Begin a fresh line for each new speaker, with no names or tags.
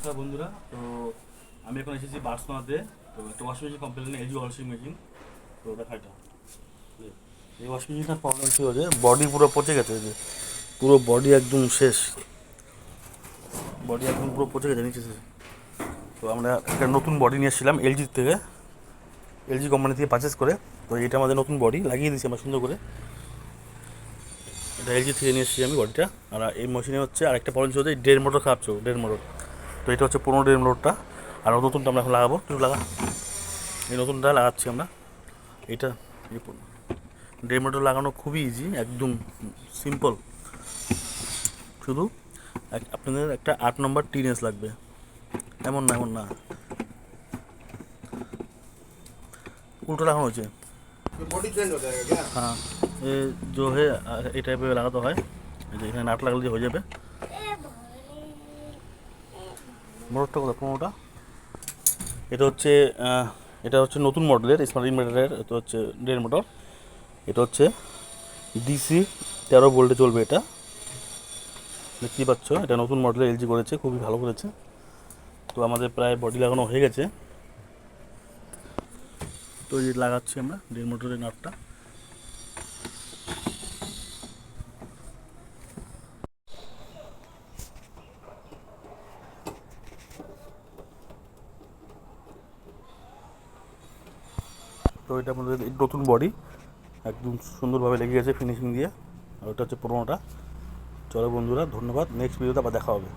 নমস্কার বন্ধুরা। তো আমি এখন এসেছি বার্সমাতে। তো একটা washing machine complain, LG washing machine. তো দেখা এটা, এই ওয়াশিং মেশিনটার প্রবলেম ছিল যে বডি পুরো পচে গেছে, যে পুরো বডি একদম শেষ, বডি একদম পুরো পচে গেছে নিচে শেষ। তো আমরা একটা নতুন বডি নিয়ে এসেছিলাম এলজির থেকে, এলজি কোম্পানি থেকে পারচেস করে। তো এটা আমাদের নতুন বডি লাগিয়ে দিয়েছি আমরা সুন্দর করে। এটা এলজি থেকে নিয়ে এসেছি আমি বডিটা। আর এই মেশিনে হচ্ছে আরেকটা প্রবলেম ছিল যে ড্রেন মোটর খারাপ ছিল, ড্রেন মোটর। তো এটা হচ্ছে 15 ড্রেন মোটরটা, আর নতুনটা আমরা এখন লাগাবো। একটু লাগা, এই নতুনটা লাগাচ্ছি আমরা। এটা ড্রেন মোটর লাগানো খুবই ইজি, একদম সিম্পল। শুধু আপনাদের একটা 8 নম্বর টিনেস লাগবে, এমন না এমন না, উল্টো লাগানো হয়েছে।
बॉडी चेंज हो जाएगा क्या?
হ্যাঁ, এ जो है এই টাইপের লাগাতে হয়। এই যে এখানে নাট লাগালে যে হয়ে যাবে। মোটরটা কোথায়? পনেরোটা। এটা হচ্ছে এটা হচ্ছে নতুন মডেলের স্মার্ট ইনভার্টারের। এটা হচ্ছে ড্রেন মোটর। এটা হচ্ছে ডিসি 13 ভোল্টে চলবে। এটা দেখতেই পাচ্ছ, এটা নতুন মডেলের এলজি করেছে, খুবই ভালো করেছে। তো আমাদের প্রায় বডি লাগানো হয়ে গেছে। তো এই লাগাচ্ছি আমরা ড্রেন মোটরের নাটটা। তো এটা আমাদের নতুন বডি একদম সুন্দরভাবে লেগে গেছে ফিনিশিং দিয়ে। আর ওটা হচ্ছে পুরোনোটা। চলো বন্ধুরা, ধন্যবাদ। নেক্সট ভিডিওতে আবার দেখা হবে।